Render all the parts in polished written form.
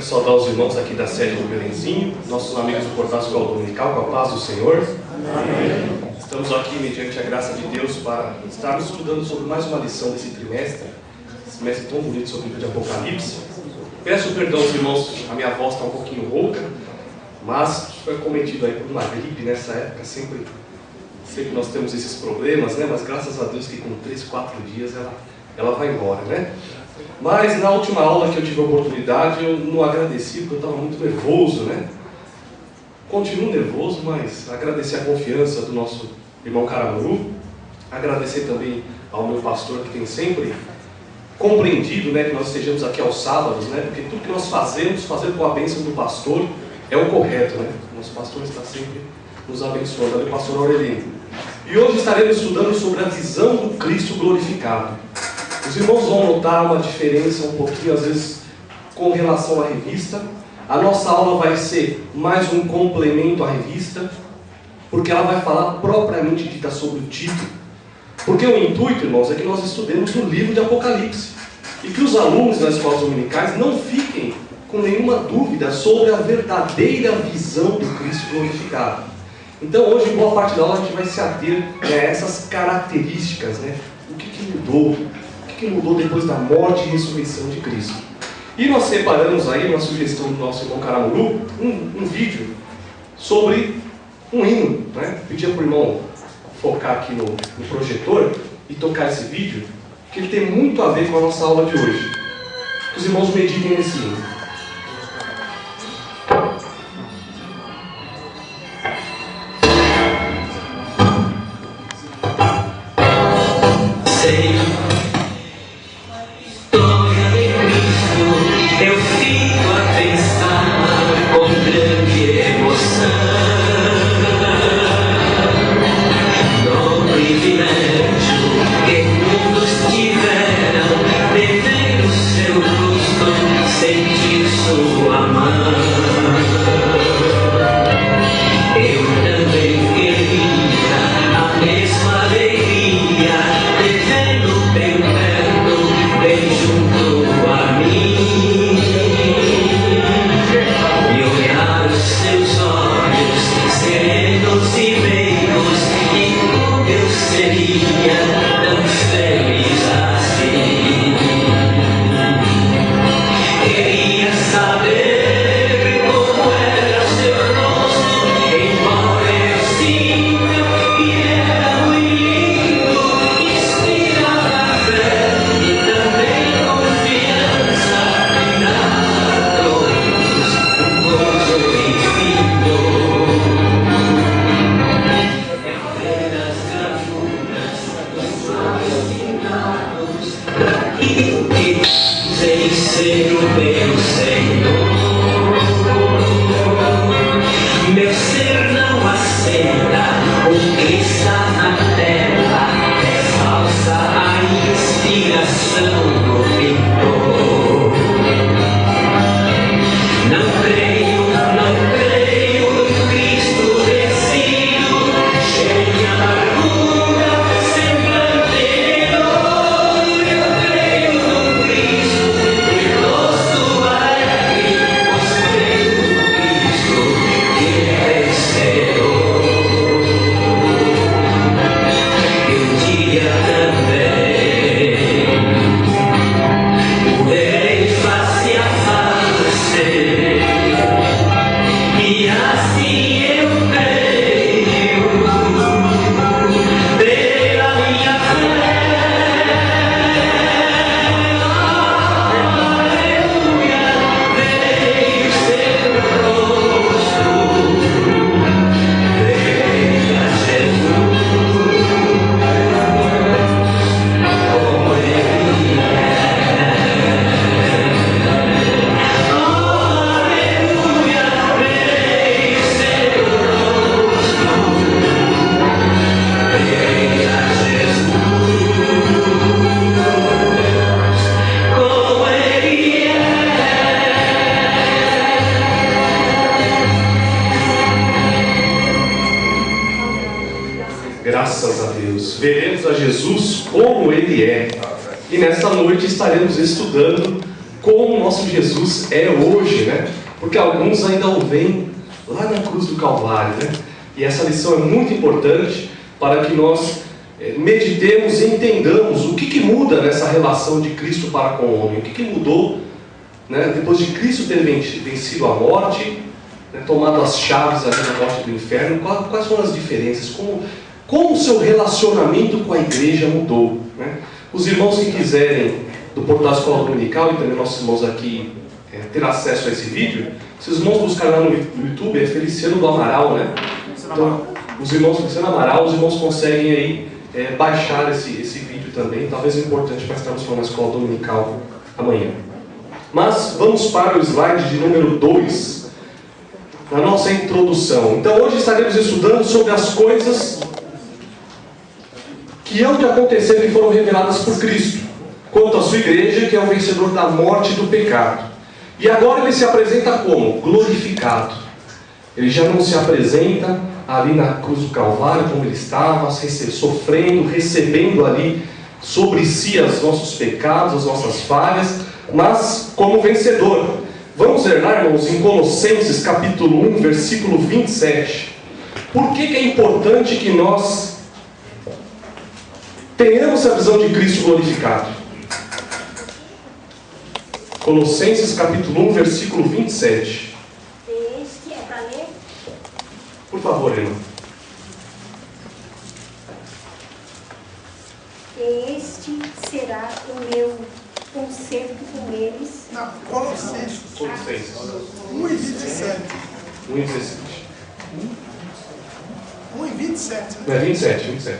Quero saudar os irmãos aqui da sede do Belenzinho, nossos amigos do Portal Escola Dominical, com a paz do Senhor. Amém. Estamos aqui, mediante a graça de Deus, para estarmos estudando sobre mais uma lição desse trimestre, esse trimestre tão bonito sobre o livro de Apocalipse. Peço perdão aos irmãos, a minha voz está um pouquinho rouca, mas foi cometido aí por uma gripe nessa época, sempre nós temos esses problemas, né? Mas graças a Deus que com 3, 4 dias ela vai embora, né? Mas na última aula que eu tive a oportunidade, eu não agradeci porque eu estava muito nervoso, né? Continuo nervoso, mas agradecer a confiança do nosso irmão Caramuru, agradecer também ao meu pastor que tem sempre compreendido, né, que nós estejamos aqui aos sábados, né? Porque tudo que nós fazemos, fazer com a bênção do pastor é o correto, né? O nosso pastor está sempre nos abençoando, é o pastor Aurelino. E hoje estaremos estudando sobre a visão do Cristo glorificado. Os irmãos vão notar uma diferença um pouquinho, às vezes, com relação à revista. A nossa aula vai ser mais um complemento à revista, porque ela vai falar propriamente dita sobre o título. Porque o intuito, irmãos, é que nós estudemos o livro de Apocalipse. E que os alunos das escolas dominicais não fiquem com nenhuma dúvida sobre a verdadeira visão do Cristo glorificado. Então hoje, em boa parte da aula, a gente vai se ater a essas características, né? O que mudou? O que mudou depois da morte e ressurreição de Cristo? E nós separamos aí, uma sugestão do nosso irmão Caramuru, um vídeo sobre um hino, né? Pedia para o irmão focar aqui no projetor e tocar esse vídeo, que ele tem muito a ver com a nossa aula de hoje. Que os irmãos meditem nesse hino. Graças a Deus. Veremos a Jesus como Ele é. E nesta noite estaremos estudando como o nosso Jesus é hoje, né? Porque alguns ainda o veem lá na cruz do Calvário, né? E essa lição é muito importante para que nós meditemos e entendamos o que muda nessa relação de Cristo para com o homem, o que mudou, né? Depois de Cristo ter vencido a morte, né? Tomado as chaves ali da morte do inferno, quais foram as diferenças, como o seu relacionamento com a igreja mudou, né? Os irmãos que quiserem do Portal Escola Dominical e também nossos irmãos aqui ter acesso a esse vídeo, se os irmãos buscarem lá no YouTube, é Feliciano do Amaral, né? Então, os irmãos Feliciano Amaral, os irmãos conseguem aí baixar esse vídeo também, talvez é importante para estarmos falando na Escola Dominical amanhã. Mas vamos para o slide de número 2, na nossa introdução. Então hoje estaremos estudando sobre as coisas que hão de acontecer e foram reveladas por Cristo, quanto à sua igreja, que é o vencedor da morte e do pecado. E agora ele se apresenta como? Glorificado. Ele já não se apresenta ali na cruz do Calvário, como ele estava, sofrendo, recebendo ali sobre si os nossos pecados, as nossas falhas, mas como vencedor. Vamos ver lá, irmãos, em Colossenses capítulo 1, versículo 27. Por que é importante que nós tenhamos a visão de Cristo glorificado? Colossenses capítulo 1, versículo 27. Este é para ler? Por favor, irmão. Este será o meu concerto com eles. Não, Colossenses 1 e 27. 1 e 17. 1 e 27. Não é 27, 27.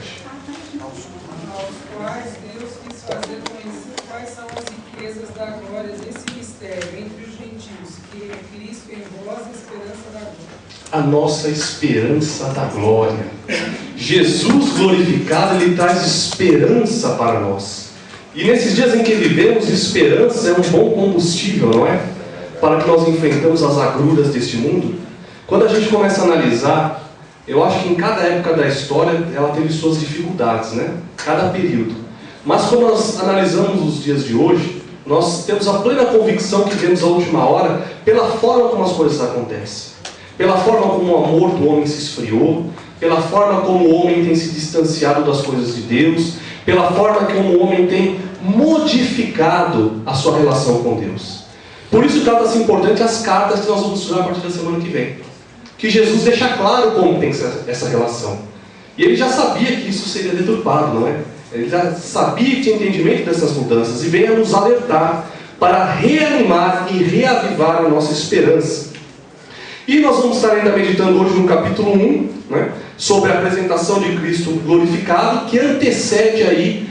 Aos quais Deus quis fazer conhecer quais são as riquezas da glória desse mistério entre os gentios, que é Cristo em vós, a esperança da glória. A nossa esperança da glória. Jesus glorificado, ele traz esperança para nós. E nesses dias em que vivemos, esperança é um bom combustível, não é? Para que nós enfrentamos as agruras deste mundo. Quando a gente começa a analisar, eu acho que em cada época da história ela teve suas dificuldades, né? Cada período. Mas quando nós analisamos os dias de hoje, nós temos a plena convicção que vemos a última hora pela forma como as coisas acontecem. Pela forma como o amor do homem se esfriou, pela forma como o homem tem se distanciado das coisas de Deus, pela forma como o homem tem modificado a sua relação com Deus. Por isso trata-se importante as cartas que nós vamos estudar a partir da semana que vem. Que Jesus deixa claro como tem essa relação. E ele já sabia que isso seria deturpado, não é? Ele já sabia que tinha entendimento dessas mudanças e vem a nos alertar para reanimar e reavivar a nossa esperança. E nós vamos estar ainda meditando hoje no capítulo 1, né, sobre a apresentação de Cristo glorificado, que antecede aí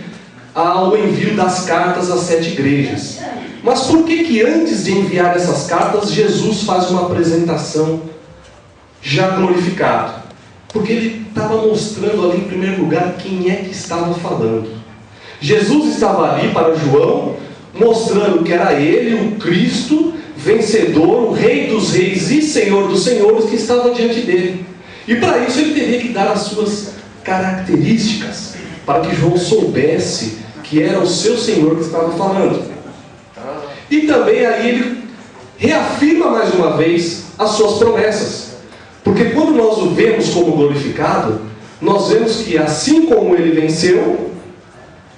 ao envio das cartas às 7 igrejas. Mas por que antes de enviar essas cartas, Jesus faz uma apresentação já glorificado? Porque ele estava mostrando ali em primeiro lugar quem é que estava falando. Jesus estava ali para João, mostrando que era ele, o Cristo, vencedor, o Rei dos Reis e Senhor dos Senhores que estava diante dele. E para isso ele teria que dar as suas características, para que João soubesse que era o seu Senhor que estava falando. E também aí ele reafirma mais uma vez as suas promessas. Porque quando nós o vemos como glorificado, nós vemos que assim como ele venceu,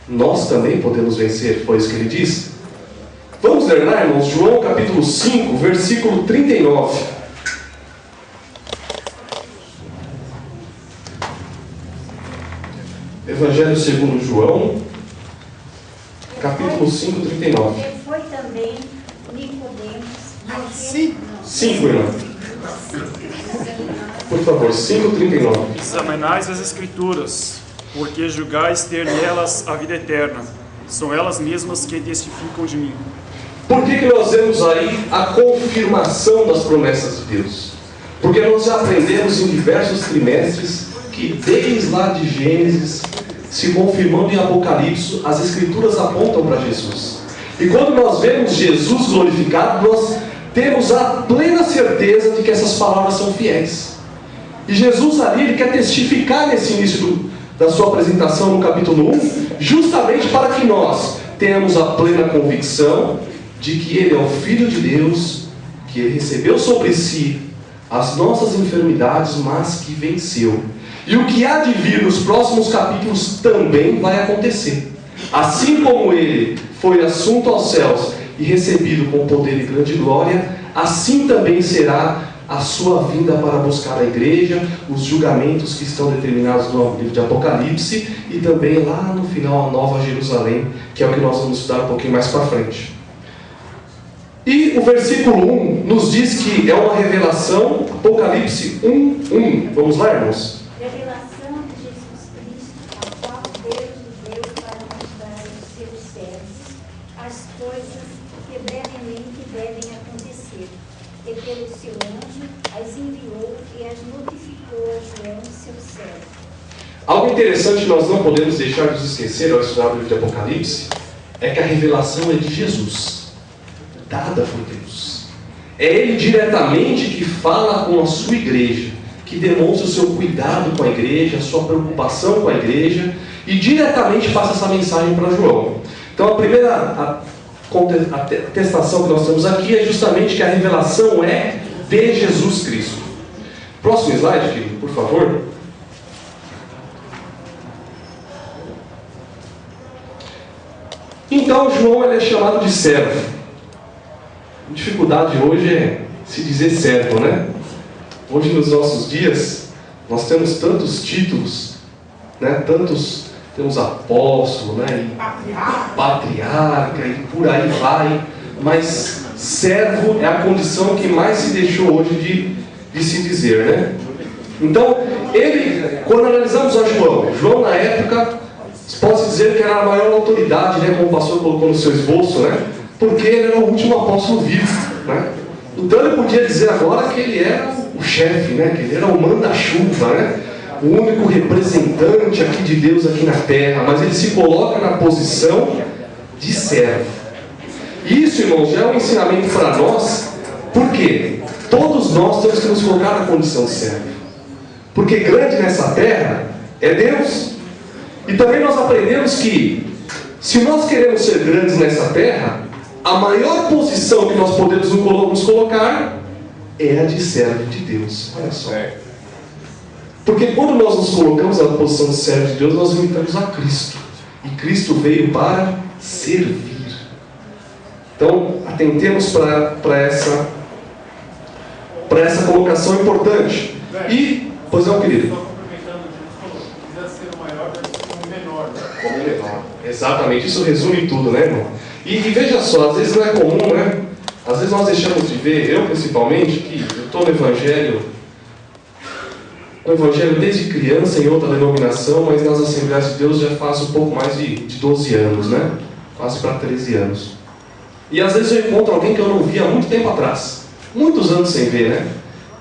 nós também podemos vencer. Foi isso que ele disse. Vamos ler lá, irmãos, João capítulo 5, versículo 39. Evangelho segundo João, capítulo 5, 39. Foi também Nicodemos. 5, irmão. Por favor, 5, 39. Examinais as Escrituras, porque julgais ter nelas a vida eterna. São elas mesmas que testificam de mim. Por que nós vemos aí a confirmação das promessas de Deus? Porque nós já aprendemos em diversos trimestres que desde lá de Gênesis, se confirmando em Apocalipse, as Escrituras apontam para Jesus. E quando nós vemos Jesus glorificado, nós temos a plena certeza de que essas palavras são fiéis. E Jesus ali, ele quer testificar nesse início da sua apresentação no capítulo 1, justamente para que nós tenhamos a plena convicção de que Ele é o Filho de Deus, que Ele recebeu sobre si as nossas enfermidades, mas que venceu. E o que há de vir nos próximos capítulos também vai acontecer. Assim como Ele foi assunto aos céus e recebido com poder e grande glória, assim também será a sua vinda para buscar a igreja, os julgamentos que estão determinados no livro de Apocalipse e também lá no final a Nova Jerusalém, que é o que nós vamos estudar um pouquinho mais para frente. E o versículo 1 nos diz que é uma revelação, Apocalipse 1:1. Vamos lá, irmãos? Revelação de Jesus Cristo, a qual Deus nos deu para mostrar aos seus servos as coisas que brevemente devem acontecer. E pelo seu anjo as enviou e as notificou a João, seu servo. Algo interessante que nós não podemos deixar de esquecer ao estudar o livro de Apocalipse é que a revelação é de Jesus, dada por Deus. É Ele diretamente que fala com a sua igreja, que demonstra o seu cuidado com a igreja, a sua preocupação com a igreja, e diretamente passa essa mensagem para João. Então a primeira atestação que nós temos aqui é justamente que a revelação é de Jesus Cristo. Próximo slide, querido, por favor. Então João ele é chamado de servo. A dificuldade hoje é se dizer servo, né? Hoje nos nossos dias nós temos tantos títulos, né? Temos apóstolo, né? E patriarca e por aí vai, mas servo é a condição que mais se deixou hoje de se dizer, né? Então, quando analisamos a João na época, pode dizer que era a maior autoridade, né? Como o pastor colocou no seu esboço, né? Porque ele era o último apóstolo vivo, né? Então ele podia dizer agora que ele era o chefe, né? Que ele era o manda-chuva, né? O único representante aqui de Deus aqui na terra, mas ele se coloca na posição de servo. Isso, irmãos, já é um ensinamento para nós, porque todos nós temos que nos colocar na condição de servo. Porque grande nessa terra é Deus. E também nós aprendemos que, se nós queremos ser grandes nessa terra, a maior posição que nós podemos nos colocar é a de servo de Deus. Olha só. Porque quando nós nos colocamos na posição de servo de Deus, nós imitamos a Cristo. E Cristo veio para servir. Então, atentemos para essa colocação importante. E, pois não, querido? Como menor. Exatamente, isso resume tudo, né, irmão? E veja só, às vezes não é comum, né? Às vezes nós deixamos de ver, eu principalmente, que eu estou no Evangelho desde criança em outra denominação, mas nas Assembleias de Deus já faz um pouco mais de 12 anos, né? Quase para 13 anos. E às vezes eu encontro alguém que eu não via há muito tempo atrás, muitos anos sem ver, né?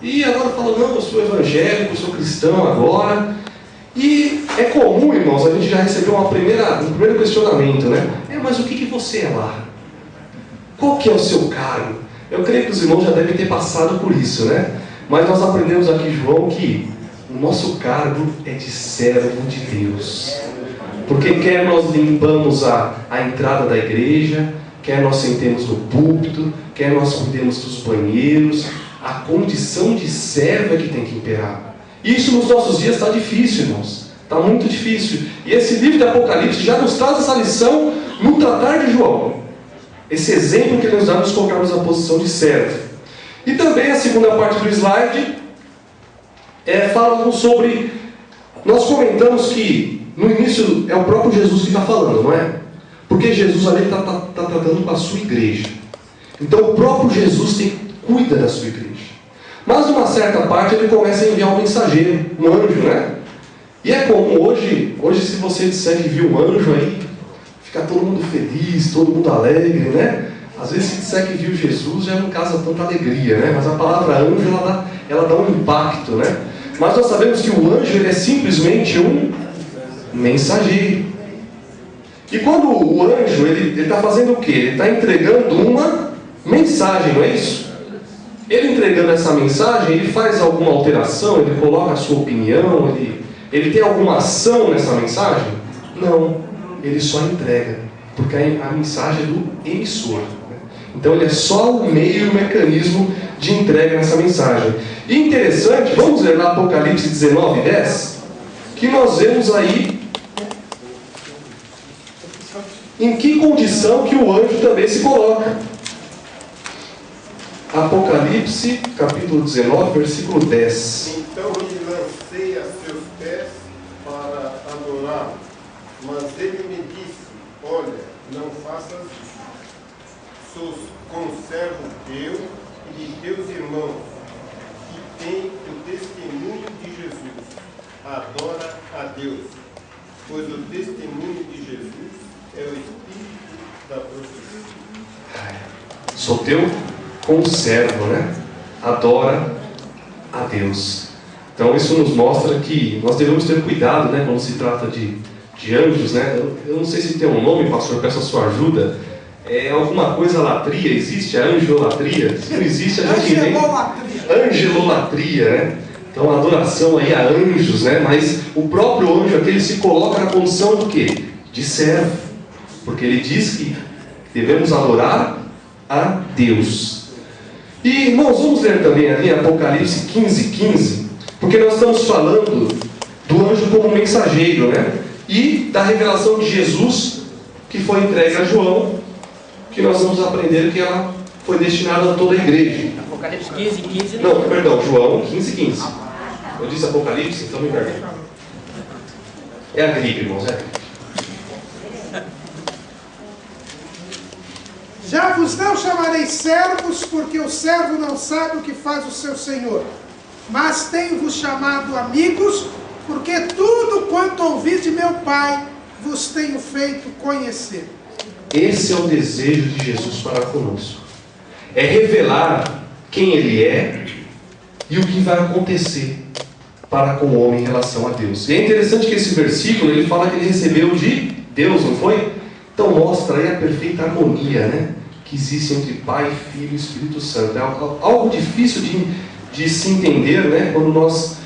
E agora fala, não, eu sou evangélico, eu sou cristão agora. E é comum, irmãos, a gente já recebeu um primeiro questionamento, né? Mas o que você é lá? Qual que é o seu cargo? Eu creio que os irmãos já devem ter passado por isso, né? Mas nós aprendemos aqui, João, que o nosso cargo é de servo de Deus. Porque quer nós limpamos a entrada da igreja, quer nós sentemos no púlpito, quer nós cuidemos dos banheiros, a condição de servo é que tem que imperar. Isso nos nossos dias está difícil, irmãos. Está muito difícil. E esse livro de Apocalipse já nos traz essa lição no tratar de João. Esse exemplo que ele nos dá, nos colocarmos na posição de servo. E também a segunda parte do slide fala sobre... Nós comentamos que no início é o próprio Jesus que está falando, não é? Porque Jesus ali está tratando com a sua igreja. Então o próprio Jesus cuida da sua igreja. Mas numa certa parte ele começa a enviar um mensageiro, um anjo, né? E é comum hoje se você disser que viu um anjo aí, fica todo mundo feliz, todo mundo alegre, né? Às vezes se disser que viu Jesus já não causa tanta alegria, né? Mas a palavra anjo, ela dá um impacto, né? Mas nós sabemos que o anjo ele é simplesmente um mensageiro. E quando o anjo ele está fazendo o quê? Ele está entregando uma mensagem, não é isso? Ele entregando essa mensagem, ele faz alguma alteração, ele coloca a sua opinião, ele tem alguma ação nessa mensagem? Não, ele só entrega, porque a mensagem é do emissor. Né? Então ele é só o meio e o mecanismo de entrega nessa mensagem. E interessante, vamos ler lá Apocalipse 19, 10, que nós vemos aí em que condição que o anjo também se coloca. Apocalipse, capítulo 19, versículo 10. Então me lancei a seus pés para adorá-lo, mas ele me disse: olha, não faças isso. Sou conservo teu e de teus irmãos, que têm o testemunho de Jesus. Adora a Deus, pois o testemunho de Jesus é o espírito da profecia. Sou teu conservo, né? Adora a Deus. Então isso nos mostra que nós devemos ter cuidado, né, quando se trata de anjos, né? Eu não sei se tem um nome, pastor, peço a sua ajuda. É alguma coisa latria? Existe a angelolatria? Se não existe, a gente inventa. Angelolatria, né? Então a adoração aí a anjos, né? Mas o próprio anjo aqui, ele se coloca na condição do quê? De servo. Porque ele diz que devemos adorar a Deus. E, irmãos, vamos ler também ali Apocalipse 15, 15, porque nós estamos falando do anjo como mensageiro, né? E da revelação de Jesus, que foi entregue a João, que nós vamos aprender que ela foi destinada a toda a igreja. Apocalipse 15, 15. Não, perdão, João 15, 15. Eu disse Apocalipse, então me perdoe. É a gripe, irmãos, é a gripe. Já vos não chamarei servos, porque o servo não sabe o que faz o seu senhor. Mas tenho-vos chamado amigos, porque tudo quanto ouvi de meu Pai vos tenho feito conhecer. Esse é o desejo de Jesus para conosco. É revelar quem Ele é e o que vai acontecer para com o homem em relação a Deus. E é interessante que esse versículo, ele fala que ele recebeu de Deus, não foi? Então mostra aí a perfeita harmonia, né, que existe entre Pai, Filho e Espírito Santo. É algo difícil de se entender, né, quando nós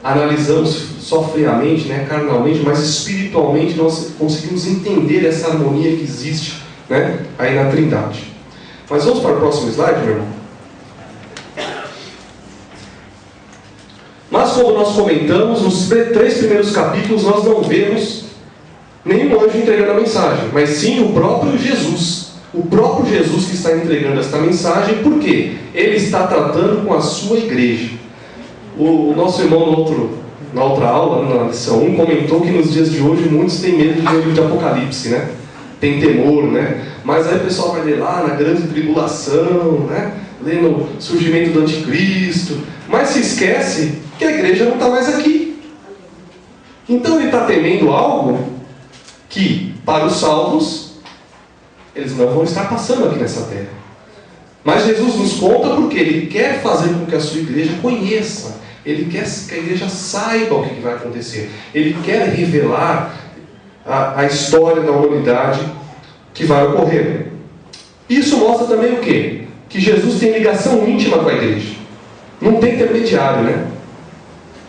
analisamos só friamente, né, carnalmente, mas espiritualmente nós conseguimos entender essa harmonia que existe, né, aí na Trindade. Mas vamos para o próximo slide, meu irmão. Mas como nós comentamos, nos 3 primeiros capítulos nós não vemos nenhum anjo entregando a mensagem, mas sim o próprio Jesus. O próprio Jesus que está entregando esta mensagem, por quê? Ele está tratando com a sua igreja. O nosso irmão na outra aula, na lição 1, comentou que nos dias de hoje muitos têm medo do livro de Apocalipse, né? Tem temor, né? Mas aí o pessoal vai ler lá na grande tribulação, né? Lê no surgimento do anticristo, mas se esquece que a igreja não está mais aqui. Então ele está temendo algo que, para os salvos, eles não vão estar passando aqui nessa terra. Mas Jesus nos conta porque Ele quer fazer com que a sua igreja conheça. Ele quer que a igreja saiba o que vai acontecer. Ele quer revelar a história da humanidade que vai ocorrer. Isso mostra também o quê? Que Jesus tem ligação íntima com a igreja. Não tem intermediário, né?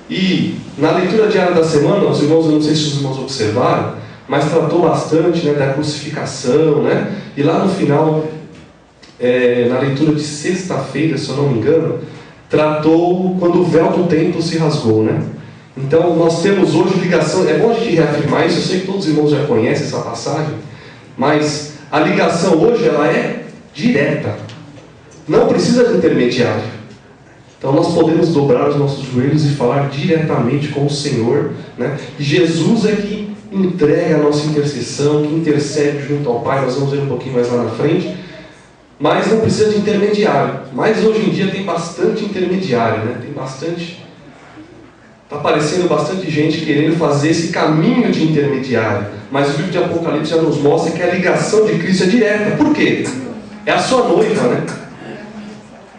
E na leitura diária da semana, os irmãos, eu não sei se os irmãos observaram, mas tratou bastante, né, da crucificação, né? E lá no final, na leitura de sexta-feira, se eu não me engano, tratou quando o véu do templo se rasgou, né? Então nós temos hoje ligação, é bom a gente reafirmar isso, eu sei que todos os irmãos já conhecem essa passagem, mas a ligação hoje ela é direta, não precisa de intermediário. Então nós podemos dobrar os nossos joelhos e falar diretamente com o Senhor, né? Jesus é que entrega a nossa intercessão, que intercede junto ao Pai. Nós vamos ver um pouquinho mais lá na frente, mas não precisa de intermediário. Mas hoje em dia tem bastante intermediário, né? Tem bastante, está aparecendo bastante gente querendo fazer esse caminho de intermediário, mas o livro de Apocalipse já nos mostra que a ligação de Cristo é direta. Por quê? É a sua noiva, né?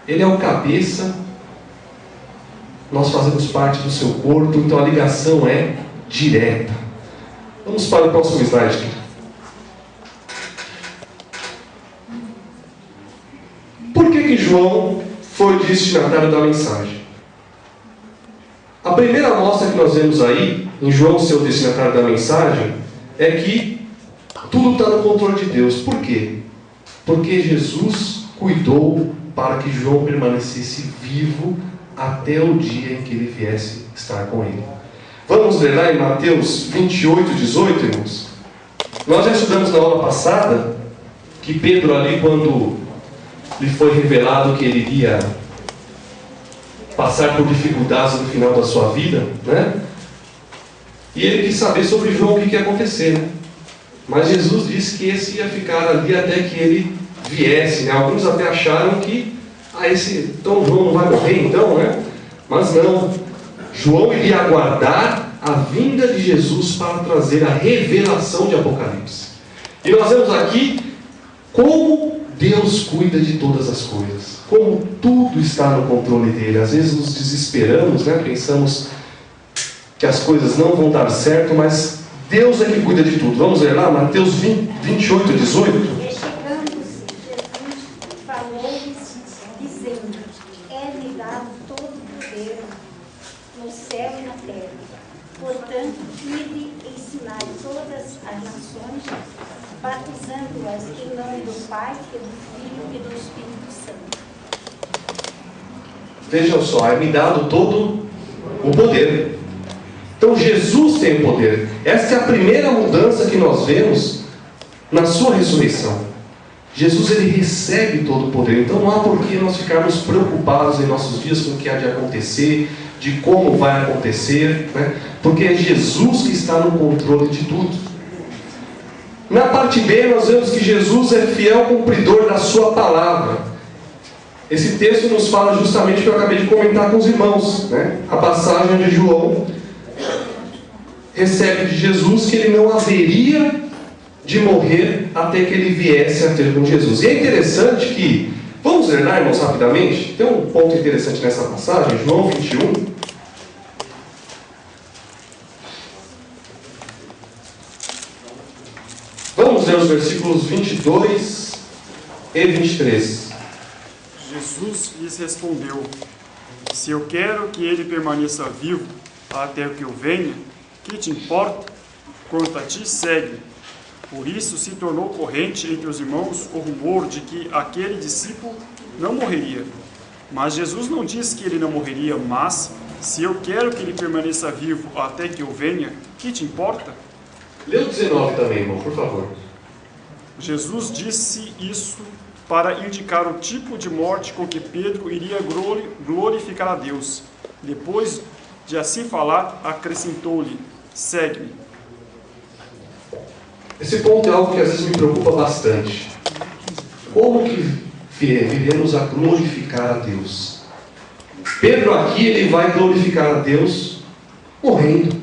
Ele é o cabeça, nós fazemos parte do seu corpo, então a ligação é direta. Vamos para o próximo slide aqui. Por que João foi destinatário da mensagem? A primeira amostra que nós vemos aí, em João ser o destinatário da mensagem, é que tudo está no controle de Deus. Por quê? Porque Jesus cuidou para que João permanecesse vivo até o dia em que ele viesse estar com ele. Vamos ler lá em Mateus 28, 18, irmãos? Nós já estudamos na aula passada que Pedro ali, quando lhe foi revelado que ele iria passar por dificuldades no final da sua vida, né? E ele quis saber sobre João o que ia acontecer, né? Mas Jesus disse que esse ia ficar ali até que ele viesse, né? Alguns até acharam que então João não vai morrer então, né? Mas não. João iria aguardar a vinda de Jesus para trazer a revelação de Apocalipse. E nós vemos aqui como Deus cuida de todas as coisas, como tudo está no controle dele. Às vezes nos desesperamos, né? Pensamos que as coisas não vão dar certo, mas Deus é que cuida de tudo. Vamos ler lá, Mateus 28, 18. E chegando-se, Jesus falou-lhes, dizendo: É-me dado todo o poder no céu e na terra. Portanto, ide e ensinai todas as nações, batizando-as em nome do Pai, e do Filho e do Espírito Santo. Vejam só, é-me dado todo o poder. Então Jesus tem o poder. Essa é a primeira mudança que nós vemos na sua ressurreição. Jesus, ele recebe todo o poder. Então não há por que nós ficarmos preocupados em nossos dias com o que há de acontecer, de como vai acontecer, né? Porque é Jesus que está no controle de tudo. Na parte B nós vemos que Jesus é fiel cumpridor da sua palavra. Esse texto nos fala justamente o que eu acabei de comentar com os irmãos, né? A passagem onde João recebe de Jesus que ele não haveria de morrer até que ele viesse a ter com Jesus. E é interessante que, vamos ler lá, irmãos, rapidamente. Tem um ponto interessante nessa passagem, João 21. Vamos ler os versículos 22 e 23. Jesus lhes respondeu: Se eu quero que ele permaneça vivo até que eu venha, que te importa? Quanto a ti, segue. Por isso se tornou corrente entre os irmãos o rumor de que aquele discípulo não morreria. Mas Jesus não disse que ele não morreria, mas se eu quero que ele permaneça vivo até que eu venha, que te importa? Lê o 19 também, irmão, por favor. Jesus disse isso para indicar o tipo de morte com que Pedro iria glorificar a Deus. Depois de assim falar, acrescentou-lhe: segue-me. Esse ponto é algo que às vezes me preocupa bastante. Como que viremos a glorificar a Deus? Pedro aqui, ele vai glorificar a Deus morrendo.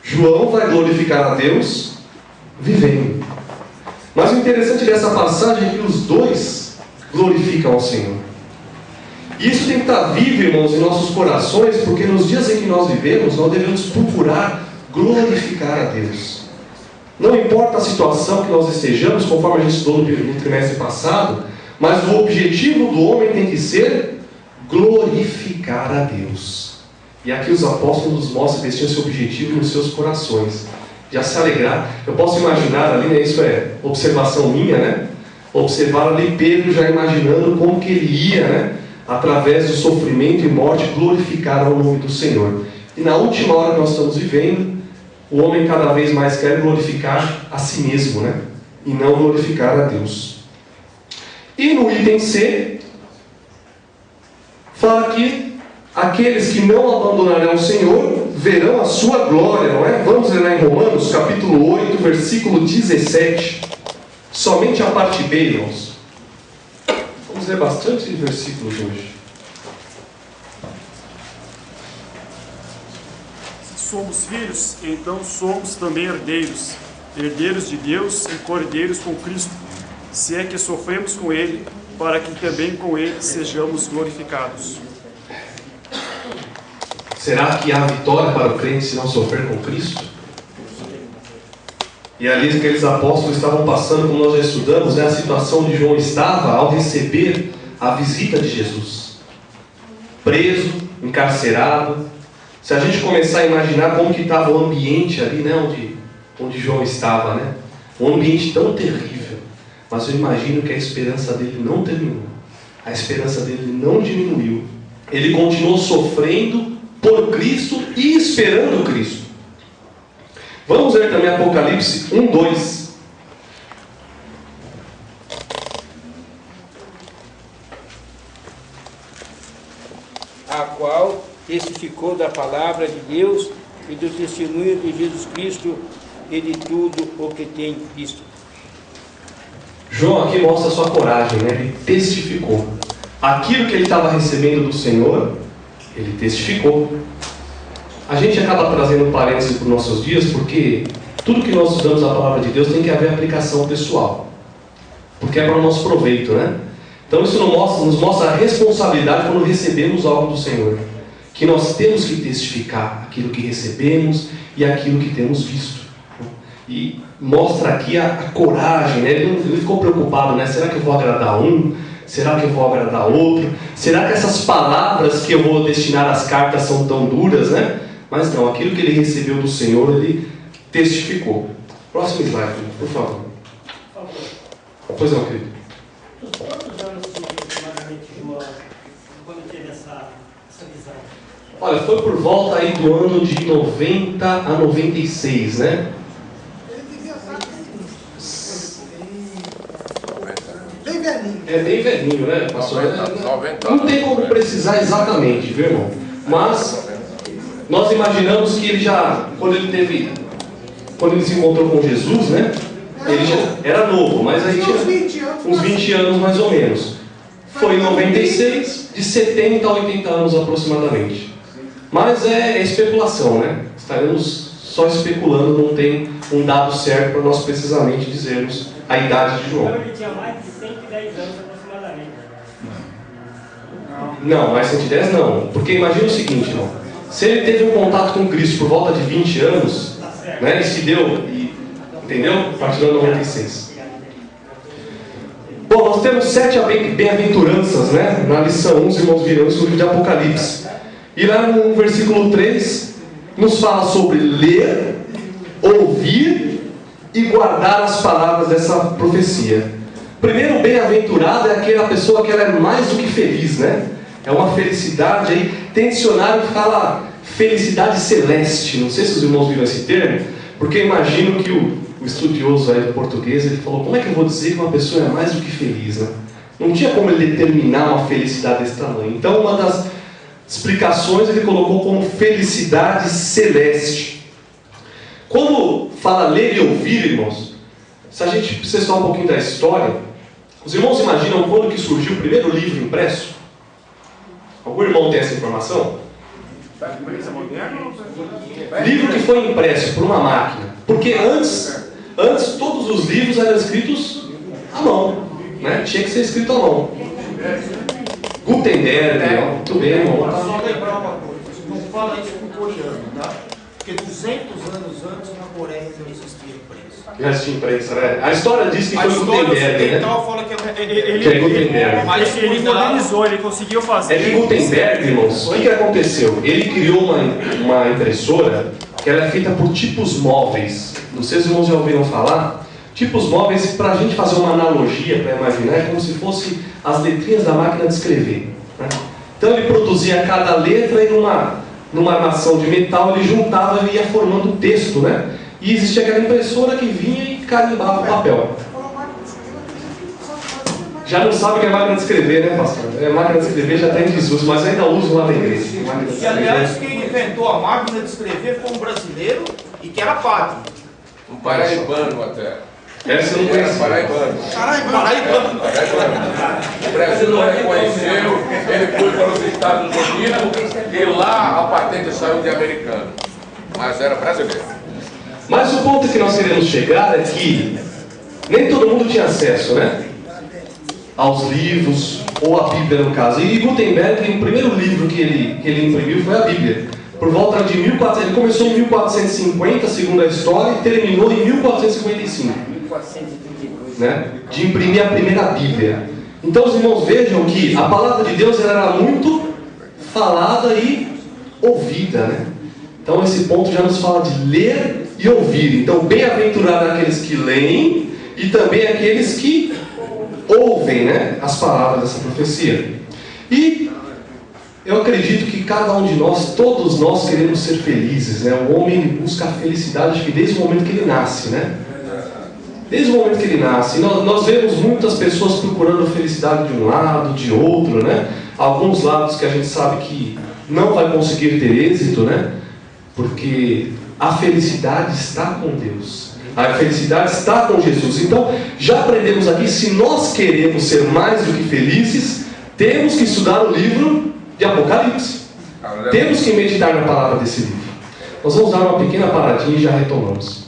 João vai glorificar a Deus vivendo. Mas o interessante dessa passagem é que os dois glorificam ao Senhor. E isso tem que estar vivo, irmãos, em nossos corações, porque nos dias em que nós vivemos, nós devemos procurar glorificar a Deus. Não importa a situação que nós estejamos, conforme a gente estudou no trimestre passado, mas o objetivo do homem tem que ser glorificar a Deus. E aqui os apóstolos nos mostram que eles tinham esse objetivo nos seus corações. Já se alegrar. Eu posso imaginar ali, né, isso é observação minha, né? Observar ali Pedro já imaginando como que ele ia, né, através do sofrimento e morte, glorificar o nome do Senhor. E na última hora que nós estamos vivendo, o homem cada vez mais quer glorificar a si mesmo, né? E não glorificar a Deus. E no item C, fala que aqueles que não abandonarão o Senhor verão a sua glória, não é? Vamos ler lá em Romanos, capítulo 8, versículo 17. Somente a parte B, irmãos. Vamos ler bastante versículos hoje. Se somos filhos, então somos também herdeiros, herdeiros de Deus e co-herdeiros com Cristo, se é que sofremos com Ele, para que também com Ele sejamos glorificados. Será que há vitória para o crente se não sofrer com Cristo? E ali aqueles apóstolos estavam passando, como nós já estudamos, né, a situação onde João estava ao receber a visita de Jesus. Preso, encarcerado. Se a gente começar a imaginar como que estava o ambiente ali, né, onde João estava, né? Um ambiente tão terrível. Mas eu imagino que a esperança dele não terminou. A esperança dele não diminuiu. Ele continuou sofrendo por Cristo e esperando Cristo. Vamos ver também Apocalipse 1:2. A qual testificou da palavra de Deus e do testemunho de Jesus Cristo e de tudo o que tem visto. João aqui mostra a sua coragem, né? Ele testificou. Aquilo que ele estava recebendo do Senhor, ele testificou. A gente acaba trazendo parênteses para os nossos dias, porque tudo que nós usamos a palavra de Deus tem que haver aplicação pessoal. Porque é para o nosso proveito, né? Então isso nos mostra a responsabilidade quando recebemos algo do Senhor. Que nós temos que testificar aquilo que recebemos e aquilo que temos visto. E mostra aqui a coragem, né? Ele ficou preocupado, né? Será que eu vou agradar um? Será que eu vou agradar outro? Será que essas palavras que eu vou destinar às cartas são tão duras, né? Mas não, aquilo que ele recebeu do Senhor, ele testificou. Próximo slide, por favor. Pois não, querido. Quantos anos aproximadamente, João, quando teve essa visão? Olha, foi por volta aí do ano de 90 a 96, né? Bem velhinho. É bem velhinho, né, pastor? 90 Não tem como precisar exatamente, viu, irmão? Mas nós imaginamos que ele já, quando ele se encontrou com Jesus, né? Ele já era novo, mas aí tinha uns 20 anos mais ou menos. Foi em 96, de 70 a 80 anos aproximadamente. Mas é especulação, né? Estaremos só especulando, não tem um dado certo para nós precisamente dizermos a idade de João. Então ele tinha mais de 110 anos aproximadamente. Não, mais 110 não. Porque imagina o seguinte, irmão. Se ele teve um contato com Cristo por volta de 20 anos, né? E se deu, entendeu? A partir do ano 96. Bom, nós temos 7 bem-aventuranças, né? Na lição 1, os irmãos viram isso no livro de Apocalipse. E lá no versículo 3, nos fala sobre ler, ouvir e guardar as palavras dessa profecia. Primeiro, bem-aventurado é aquela pessoa que ela é mais do que feliz, né? É uma felicidade aí. Tem dicionário que fala felicidade celeste. Não sei se os irmãos viram esse termo, porque eu imagino que o estudioso aí do português, ele falou, como é que eu vou dizer que uma pessoa é mais do que feliz, né? Não tinha como ele determinar uma felicidade desse tamanho. Então, uma das explicações ele colocou como felicidade celeste. Quando fala ler e ouvir, irmãos, se a gente precisar um pouquinho da história, os irmãos imaginam quando que surgiu o primeiro livro impresso? Algum irmão tem essa informação? Livro que foi impresso por uma máquina. Porque antes todos os livros eram escritos à mão, né? Tinha que ser escrito à mão. Gutenberg, muito bem, irmão. Só lembrar uma coisa, não fala isso com o coreano, tá? Porque 200 anos antes na Coreia não existia imprensa. Já existia imprensa, né? A história diz que foi Gutenberg, né? Fala que Que é Gutenberg. Ele modernizou, ele conseguiu fazer. É que Gutenberg, irmãos, o que aconteceu? Ele criou uma impressora que ela é feita por tipos móveis. Não sei se os irmãos já ouviram falar. Tipos móveis, para a gente fazer uma analogia, para imaginar, é como se fosse as letrinhas da máquina de escrever, né? Então ele produzia cada letra e numa armação de metal ele juntava e ia formando o texto, né? E existia aquela impressora que vinha e carimbava o papel. Já não sabe o que é máquina de escrever, né, pastor? A máquina de escrever já está em desuso, mas ainda usam lá na igreja. E aliás, quem inventou a máquina de escrever foi um brasileiro e que era padre. Um paraibano até. Essa eu não conhecia. Paraibano. Paraibano. O Brasil não reconheceu, ele foi para os Estados Unidos e lá a patente saiu de americano. Mas era brasileiro. Mas o ponto que nós queremos chegar é que nem todo mundo tinha acesso, né? Aos livros, ou a Bíblia no caso. E Gutenberg, o primeiro livro que ele imprimiu foi a Bíblia. Por volta de 1400, ele começou em 1450, segundo a história, e terminou em 1455. 1432. Né? De imprimir a primeira Bíblia. Então os irmãos vejam que a palavra de Deus era muito falada e ouvida, né? Então esse ponto já nos fala de ler e ouvir. Então bem-aventurado aqueles que leem e também aqueles que ouvem, né, as palavras dessa profecia. E eu acredito que cada um de nós, todos nós queremos ser felizes, né? O homem ele busca a felicidade, acho que desde o momento que ele nasce, né? Desde o momento que ele nasce. Nós vemos muitas pessoas procurando a felicidade de um lado, de outro, né? Alguns lados que a gente sabe que não vai conseguir ter êxito, né? Porque a felicidade está com Deus. A felicidade está com Jesus. Então, já aprendemos aqui, se nós queremos ser mais do que felizes, temos que estudar o livro de Apocalipse. Temos que meditar na palavra desse livro. Nós vamos dar uma pequena paradinha e já retomamos.